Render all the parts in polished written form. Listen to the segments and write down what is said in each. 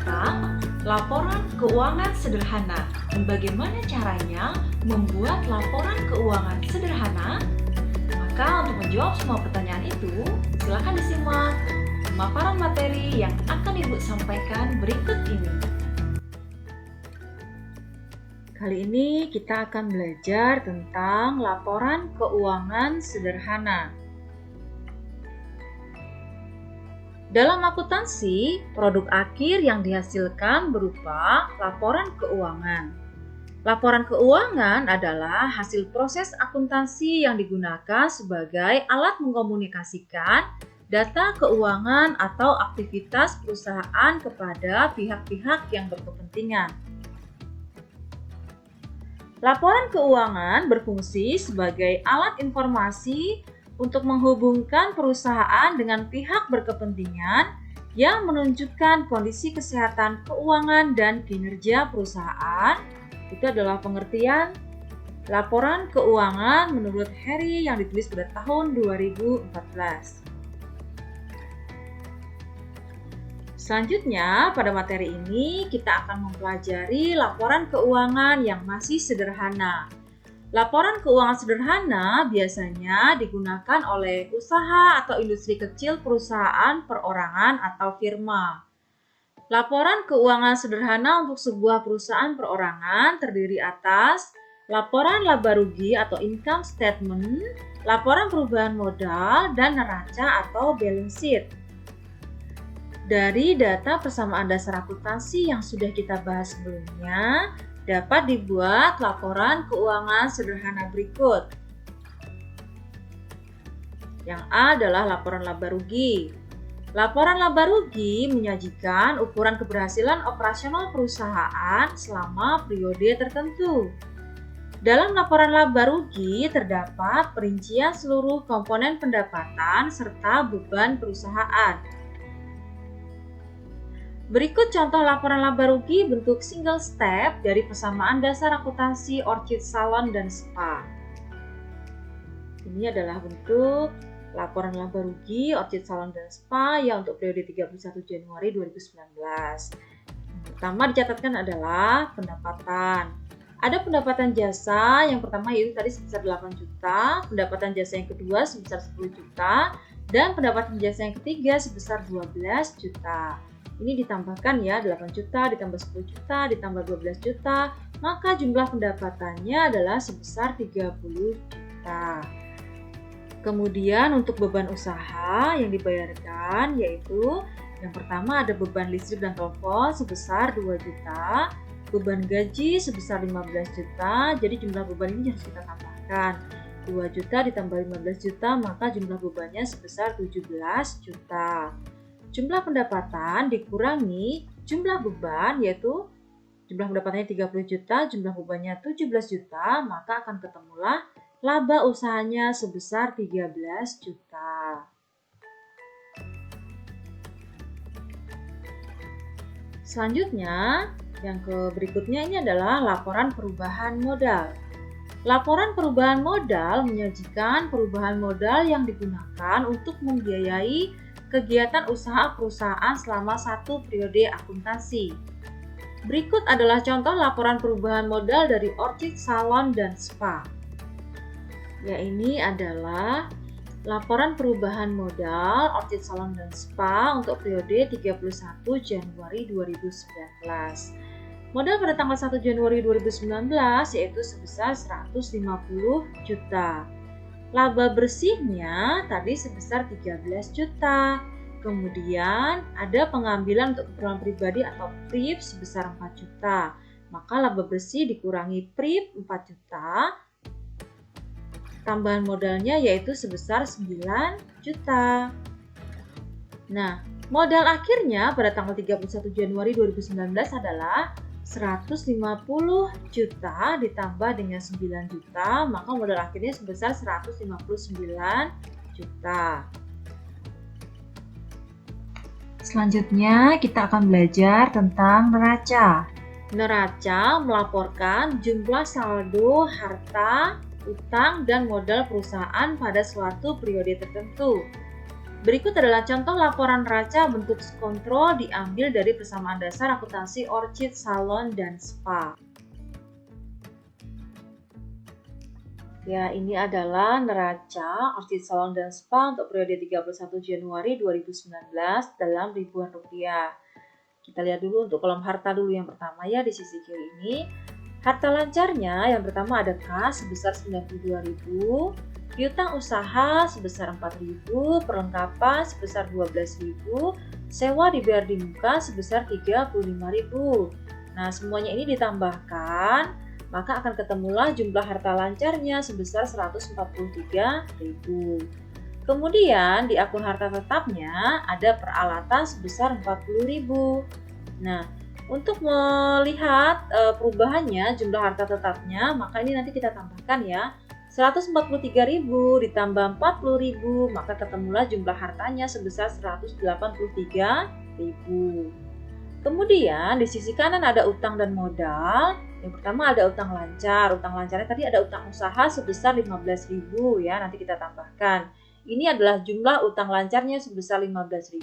tentang laporan keuangan sederhana dan bagaimana caranya membuat laporan keuangan sederhana. Maka untuk menjawab semua pertanyaan itu, silakan disimak pemaparan materi yang akan Ibu sampaikan berikut ini. Kali ini kita akan belajar tentang laporan keuangan sederhana. Dalam akuntansi, produk akhir yang dihasilkan berupa laporan keuangan. Laporan keuangan adalah hasil proses akuntansi yang digunakan sebagai alat mengkomunikasikan data keuangan atau aktivitas perusahaan kepada pihak-pihak yang berkepentingan. Laporan keuangan berfungsi sebagai alat informasi untuk menghubungkan perusahaan dengan pihak berkepentingan yang menunjukkan kondisi kesehatan keuangan dan kinerja perusahaan. Itu adalah pengertian laporan keuangan menurut Harry yang ditulis pada tahun 2014. Selanjutnya, pada materi ini kita akan mempelajari laporan keuangan yang masih sederhana. Laporan keuangan sederhana biasanya digunakan oleh usaha atau industri kecil perusahaan perorangan atau firma. Laporan keuangan sederhana untuk sebuah perusahaan perorangan terdiri atas laporan laba rugi atau income statement, laporan perubahan modal, dan neraca atau balance sheet. Dari data persamaan dasar akuntansi yang sudah kita bahas sebelumnya, dapat dibuat laporan keuangan sederhana berikut. Yang A adalah laporan laba rugi. Laporan laba rugi menyajikan ukuran keberhasilan operasional perusahaan selama periode tertentu. Dalam laporan laba rugi terdapat perincian seluruh komponen pendapatan serta beban perusahaan. Berikut contoh laporan laba rugi bentuk single step dari persamaan dasar akuntansi Orchid Salon dan Spa. Ini adalah bentuk laporan laba rugi Orchid Salon dan Spa yang untuk periode 31 Januari 2019. Yang pertama dicatatkan adalah pendapatan. Ada pendapatan jasa yang pertama yaitu tadi sebesar 8 juta, pendapatan jasa yang kedua sebesar 10 juta, dan pendapatan jasa yang ketiga sebesar 12 juta. Ini ditambahkan ya, 8 juta ditambah 10 juta ditambah 12 juta, maka jumlah pendapatannya adalah sebesar 30 juta. Kemudian untuk beban usaha yang dibayarkan yaitu yang pertama ada beban listrik dan telepon sebesar 2 juta, beban gaji sebesar 15 juta, jadi jumlah beban ini harus kita tambahkan. 2 juta ditambah 15 juta, maka jumlah bebannya sebesar 17 juta. Jumlah pendapatan dikurangi jumlah beban yaitu jumlah pendapatannya 30 juta, jumlah bebannya 17 juta, maka akan ketemulah laba usahanya sebesar 13 juta. Selanjutnya, yang berikutnya ini adalah laporan perubahan modal. Laporan perubahan modal menyajikan perubahan modal yang digunakan untuk membiayai kegiatan usaha perusahaan selama satu periode akuntansi. Berikut adalah contoh laporan perubahan modal dari Orchid Salon dan Spa. Ya, ini adalah laporan perubahan modal Orchid Salon dan Spa untuk periode 31 Januari 2019. Modal pada tanggal 1 Januari 2019 yaitu sebesar 150 juta. Laba bersihnya tadi sebesar 13 juta. Kemudian ada pengambilan untuk keperluan pribadi atau PRIP sebesar 4 juta. Maka laba bersih dikurangi PRIP 4 juta. Tambahan modalnya yaitu sebesar 9 juta. Nah, modal akhirnya pada tanggal 31 Januari 2019 adalah 150 juta ditambah dengan 9 juta, maka modal akhirnya sebesar 159 juta. Selanjutnya kita akan belajar tentang neraca. Neraca melaporkan jumlah saldo harta, utang, dan modal perusahaan pada suatu periode tertentu. Berikut adalah contoh laporan neraca bentuk kontrol diambil dari persamaan dasar akuntansi Orchid Salon dan Spa. Ya, ini adalah neraca Orchid Salon dan Spa untuk periode 31 Januari 2019 dalam ribuan rupiah. Kita lihat dulu untuk kolom harta dulu yang pertama ya di sisi kiri ini. Harta lancarnya yang pertama ada kas sebesar 92.000, piutang usaha sebesar 4.000, perlengkapan sebesar 12.000, sewa dibayar di muka sebesar 35.000. Nah, semuanya ini ditambahkan maka akan ketemulah jumlah harta lancarnya sebesar 143.000. Kemudian di akun harta tetapnya ada peralatan sebesar 40.000. Nah, untuk melihat perubahannya jumlah harta tetapnya, maka ini nanti kita tambahkan ya. 143.000 ditambah 40.000, maka ketemulah jumlah hartanya sebesar 183.000. Kemudian di sisi kanan ada utang dan modal. Yang pertama ada utang lancar. Utang lancarnya tadi ada utang usaha sebesar 15.000 ya, nanti kita tambahkan. Ini adalah jumlah utang lancarnya sebesar 15.000.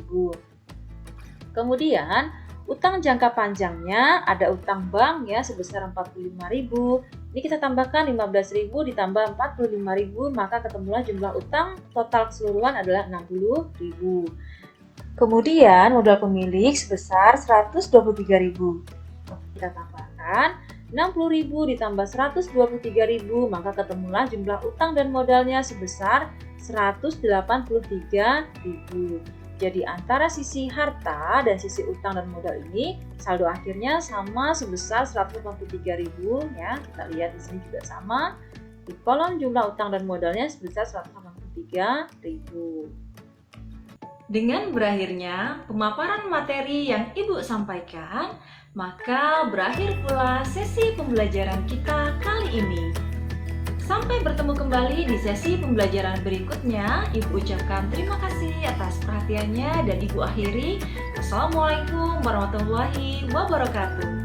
Kemudian utang jangka panjangnya ada utang bank ya sebesar 45.000. Ini kita tambahkan 15.000 ditambah 45.000, maka ketemulah jumlah utang total keseluruhan adalah 60.000. Kemudian modal pemilik sebesar 123.000. Kita tambahkan 60.000 ditambah 123.000, maka ketemulah jumlah utang dan modalnya sebesar 183.000. Jadi antara sisi harta dan sisi utang dan modal ini saldo akhirnya sama sebesar 183.000 ya. Kita lihat di sini juga sama. Di kolom jumlah utang dan modalnya sebesar 183.000. Dengan berakhirnya pemaparan materi yang Ibu sampaikan, maka berakhir pula sesi pembelajaran kita kali ini. Sampai bertemu kembali di sesi pembelajaran berikutnya. Ibu ucapkan terima kasih atas perhatiannya dan Ibu akhiri. Assalamualaikum warahmatullahi wabarakatuh.